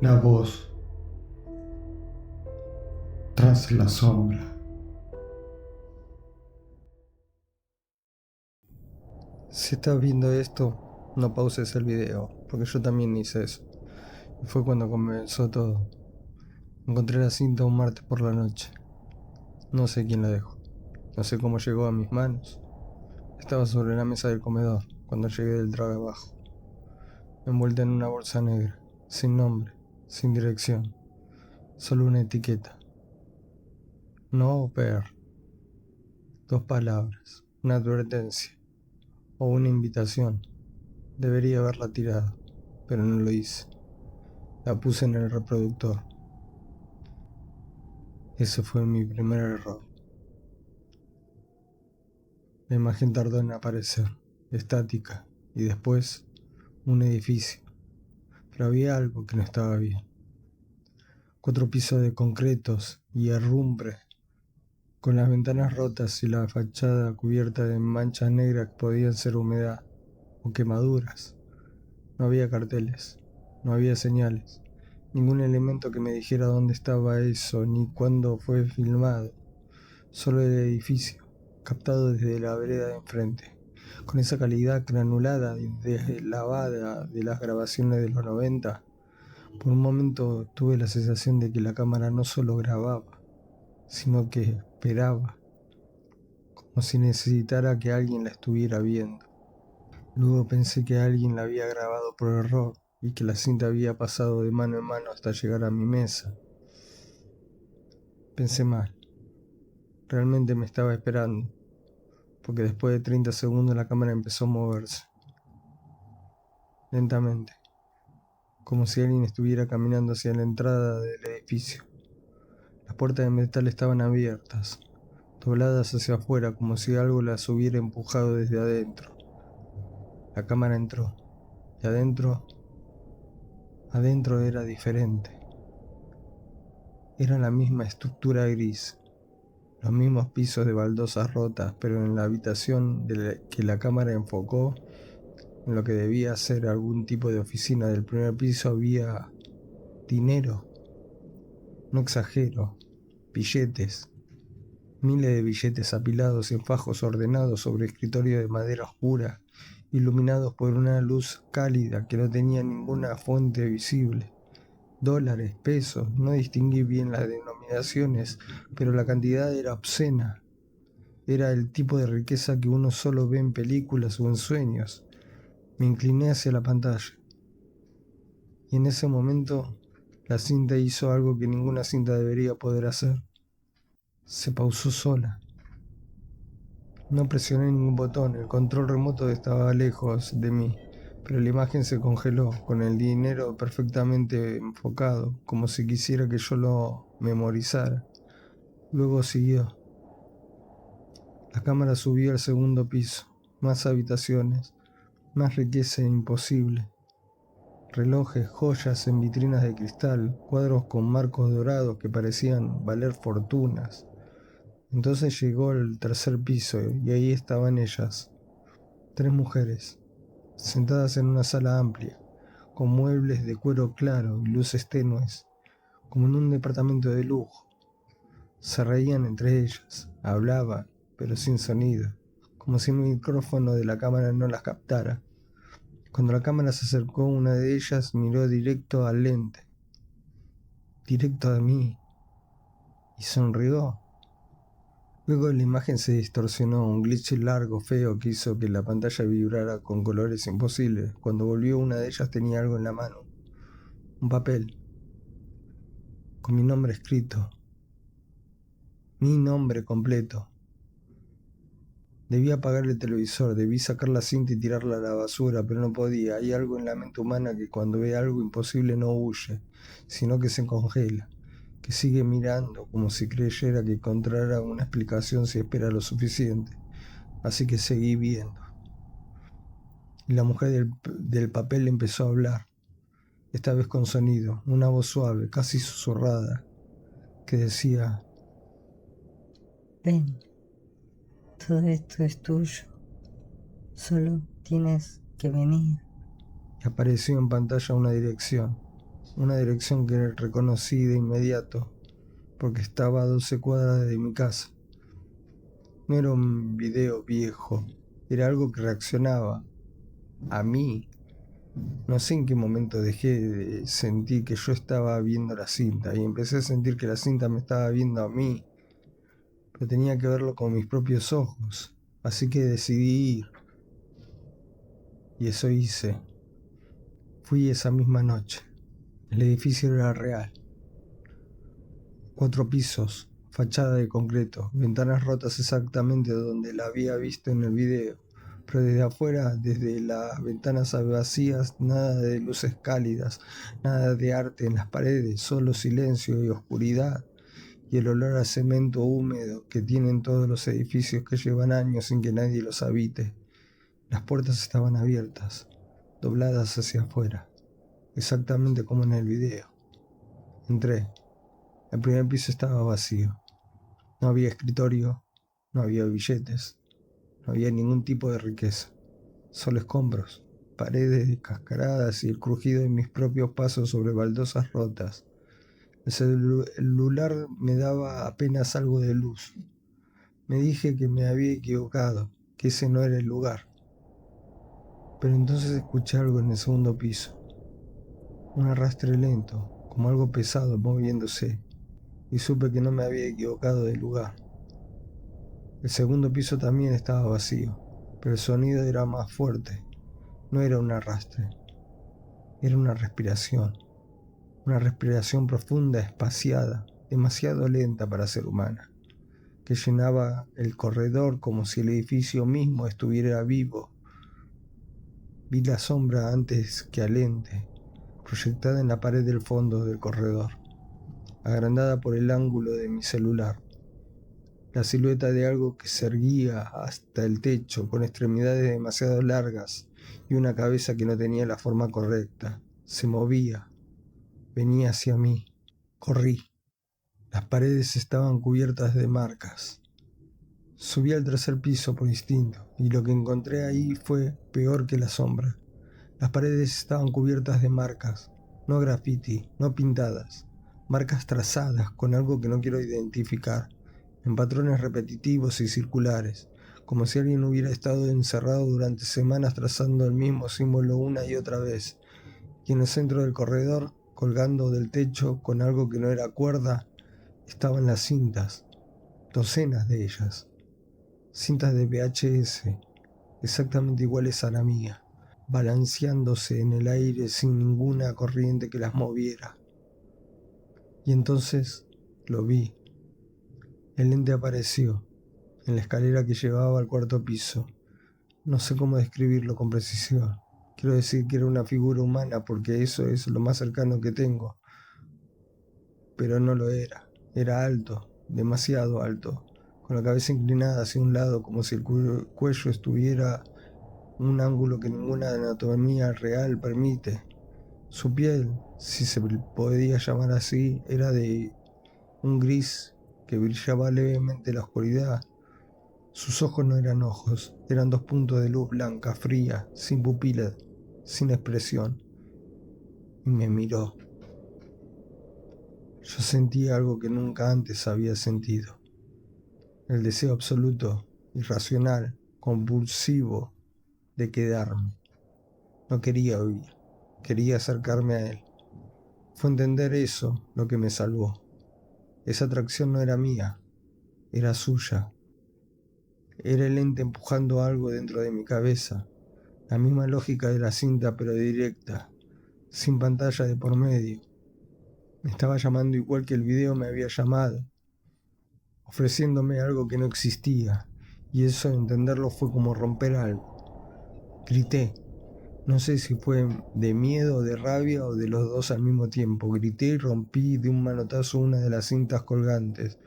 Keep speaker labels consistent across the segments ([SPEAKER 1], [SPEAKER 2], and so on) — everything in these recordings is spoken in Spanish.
[SPEAKER 1] La voz tras la sombra. Si estás viendo esto, no pauses el video, porque yo también hice eso. Y fue cuando comenzó todo. Encontré la cinta un martes por la noche. No sé quién la dejó. No sé cómo llegó a mis manos. Estaba sobre la mesa del comedor cuando llegué del trabajo, envuelta en una bolsa negra, sin nombre, sin dirección, solo una etiqueta. No au pair. 2 palabras, una advertencia o una invitación. Debería haberla tirado, pero no lo hice. La puse en el reproductor. Ese fue mi primer error. La imagen tardó en aparecer, estática, y después un edificio. Pero había algo que no estaba bien. 4 pisos de concretos y herrumbre, con las ventanas rotas y la fachada cubierta de manchas negras que podían ser humedad o quemaduras. No había carteles, no había señales, ningún elemento que me dijera dónde estaba eso ni cuándo fue filmado. Solo el edificio, captado desde la vereda de enfrente, con esa calidad granulada y deslavada de las grabaciones de los 90. Por un momento tuve la sensación de que la cámara no solo grababa, sino que esperaba, como si necesitara que alguien la estuviera viendo. Luego pensé que alguien la había grabado por error y que la cinta había pasado de mano en mano hasta llegar a mi mesa. Pensé mal. Realmente me estaba esperando, porque después de 30 segundos la cámara empezó a moverse, lentamente, como si alguien estuviera caminando hacia la entrada del edificio. Las puertas de metal estaban abiertas, dobladas hacia afuera, como si algo las hubiera empujado desde adentro. La cámara entró, y adentro era diferente. Era la misma estructura gris, los mismos pisos de baldosas rotas, pero en la habitación que la cámara enfocó, en lo que debía ser algún tipo de oficina del primer piso, había dinero. No exagero, billetes. Miles de billetes apilados en fajos ordenados sobre escritorio de madera oscura, iluminados por una luz cálida que no tenía ninguna fuente visible. Dólares, pesos, no distinguí bien las denominaciones, pero la cantidad era obscena. Era el tipo de riqueza que uno solo ve en películas o en sueños. Me incliné hacia la pantalla, y en ese momento la cinta hizo algo que ninguna cinta debería poder hacer. Se pausó sola. No presioné ningún botón, el control remoto estaba lejos de mí, pero la imagen se congeló, con el dinero perfectamente enfocado, como si quisiera que yo lo memorizara. Luego siguió. La cámara subió al segundo piso, más habitaciones, más riqueza imposible. Relojes, joyas en vitrinas de cristal, cuadros con marcos dorados que parecían valer fortunas. Entonces llegó al tercer piso y ahí estaban ellas, 3 mujeres, sentadas en una sala amplia, con muebles de cuero claro y luces tenues, como en un departamento de lujo. Se reían entre ellas, hablaban, pero sin sonido, como si el micrófono de la cámara no las captara. Cuando la cámara se acercó, una de ellas miró directo al lente, directo a mí, y sonrió. Luego la imagen se distorsionó, un glitch largo, feo, que hizo que la pantalla vibrara con colores imposibles. Cuando volvió, una de ellas tenía algo en la mano, un papel, con mi nombre escrito, mi nombre completo. Debí apagar el televisor, debí sacar la cinta y tirarla a la basura, pero no podía. Hay algo en la mente humana que cuando ve algo imposible no huye, sino que se congela, que sigue mirando como si creyera que encontrará una explicación si espera lo suficiente. Así que seguí viendo. Y la mujer del papel empezó a hablar, esta vez con sonido, una voz suave, casi susurrada, que decía:
[SPEAKER 2] Ven, todo esto es tuyo. Solo tienes que venir.
[SPEAKER 1] y apareció en pantalla una dirección. una dirección que reconocí de inmediato, porque estaba a 12 cuadras de mi casa. No era un video viejo, era algo que reaccionaba a mí. No sé en qué momento dejé de sentir que yo estaba viendo la cinta y empecé a sentir que la cinta me estaba viendo a mí, pero tenía que verlo con mis propios ojos, así que decidí ir, y eso hice. Fui esa misma noche. El edificio era real. 4 pisos, fachada de concreto, ventanas rotas exactamente donde la había visto en el video, pero desde afuera, desde las ventanas vacías, nada de luces cálidas, nada de arte en las paredes, solo silencio y oscuridad, y el olor a cemento húmedo que tienen todos los edificios que llevan años sin que nadie los habite. Las puertas estaban abiertas, dobladas hacia afuera, exactamente como en el video. Entré. El primer piso estaba vacío. No había escritorio, no había billetes, no había ningún tipo de riqueza. Solo escombros, paredes descascaradas y el crujido de mis propios pasos sobre baldosas rotas. El celular me daba apenas algo de luz. Me dije que me había equivocado, que ese no era el lugar. Pero entonces escuché algo en el segundo piso. Un arrastre lento, como algo pesado moviéndose, y supe que no me había equivocado de lugar. El segundo piso también estaba vacío, pero el sonido era más fuerte. No era un arrastre, era una respiración profunda, espaciada, demasiado lenta para ser humana, que llenaba el corredor como si el edificio mismo estuviera vivo. Vi la sombra antes que al ente, proyectada en la pared del fondo del corredor, agrandada por el ángulo de mi celular. La silueta de algo que se erguía hasta el techo con extremidades demasiado largas y una cabeza que no tenía la forma correcta. Se movía. Venía hacia mí. Corrí. Las paredes estaban cubiertas de marcas. Subí al tercer piso por instinto y lo que encontré ahí fue peor que la sombra. Las paredes estaban cubiertas de marcas, no graffiti, no pintadas, marcas trazadas con algo que no quiero identificar, en patrones repetitivos y circulares, como si alguien hubiera estado encerrado durante semanas trazando el mismo símbolo una y otra vez. Y en el centro del corredor, colgando del techo con algo que no era cuerda, estaban las cintas, docenas de ellas, cintas de VHS, exactamente iguales a la mía, balanceándose en el aire sin ninguna corriente que las moviera. Y entonces lo vi. El ente apareció en la escalera que llevaba al cuarto piso. No sé cómo describirlo con precisión. Quiero decir que era una figura humana porque eso es lo más cercano que tengo. Pero no lo era. Era alto, demasiado alto, con la cabeza inclinada hacia un lado como si el cuello estuviera en un ángulo que ninguna anatomía real permite. Su piel, si se podía llamar así, era de un gris que brillaba levemente en la oscuridad. Sus ojos no eran ojos, eran 2 puntos de luz blanca, fría, sin pupilas, sin expresión. Y me miró. Yo sentí algo que nunca antes había sentido. El deseo absoluto, irracional, compulsivo de quedarme. No quería huir, quería acercarme a él. Fue entender eso lo que me salvó. Esa atracción no era mía, era suya. Era el ente empujando algo dentro de mi cabeza. La misma lógica de la cinta, pero directa, sin pantalla de por medio. Me estaba llamando igual que el video me había llamado, ofreciéndome algo que no existía, y eso entenderlo fue como romper algo. Grité. No sé si fue de miedo, de rabia o de los dos al mismo tiempo. Grité y rompí de un manotazo una de las cintas colgantes,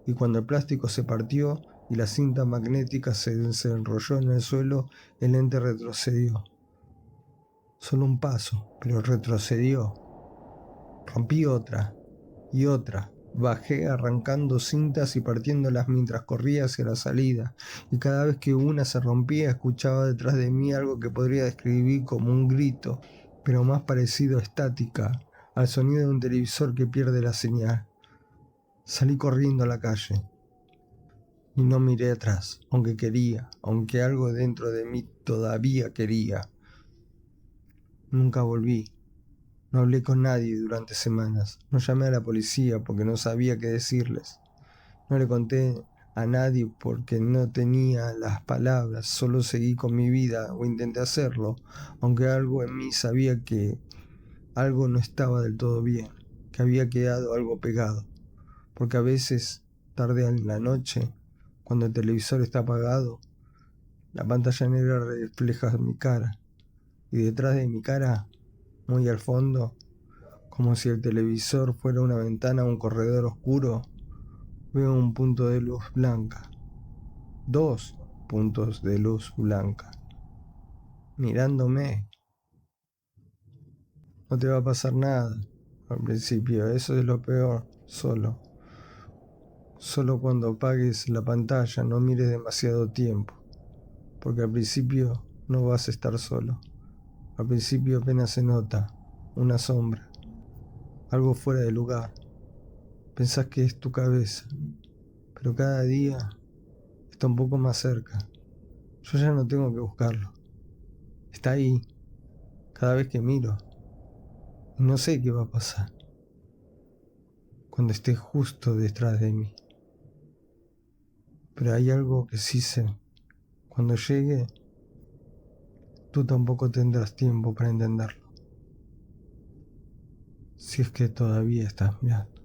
[SPEAKER 1] y cuando el plástico se partió y la cinta magnética se desenrolló en el suelo, el ente retrocedió. Solo un paso, pero retrocedió. Rompí otra y otra. Bajé arrancando cintas y partiéndolas mientras corría hacia la salida, y cada vez que una se rompía escuchaba detrás de mí algo que podría describir como un grito, pero más parecido a estática, al sonido de un televisor que pierde la señal. Salí corriendo a la calle y no miré atrás, aunque algo dentro de mí todavía quería. Nunca volví. No hablé con nadie durante semanas. No llamé a la policía porque no sabía qué decirles. No le conté a nadie porque no tenía las palabras. Solo seguí con mi vida o intenté hacerlo, aunque algo en mí sabía que algo no estaba del todo bien, que había quedado algo pegado. Porque a veces, tarde en la noche, cuando el televisor está apagado, la pantalla negra refleja mi cara. Y detrás de mi cara, muy al fondo, como si el televisor fuera una ventana o un corredor oscuro, veo un punto de luz blanca. 2 puntos de luz blanca. Mirándome. No te va a pasar nada al principio, eso es lo peor, solo. Solo cuando apagues la pantalla no mires demasiado tiempo, porque al principio no vas a estar solo. Al principio apenas se nota una sombra, algo fuera de lugar. Pensás que es tu cabeza, pero cada día está un poco más cerca. Yo ya no tengo que buscarlo. Está ahí, cada vez que miro. Y no sé qué va a pasar cuando esté justo detrás de mí. Pero hay algo que sí sé. Cuando llegue, tú tampoco tendrás tiempo para entenderlo. Si es que todavía estás mirando.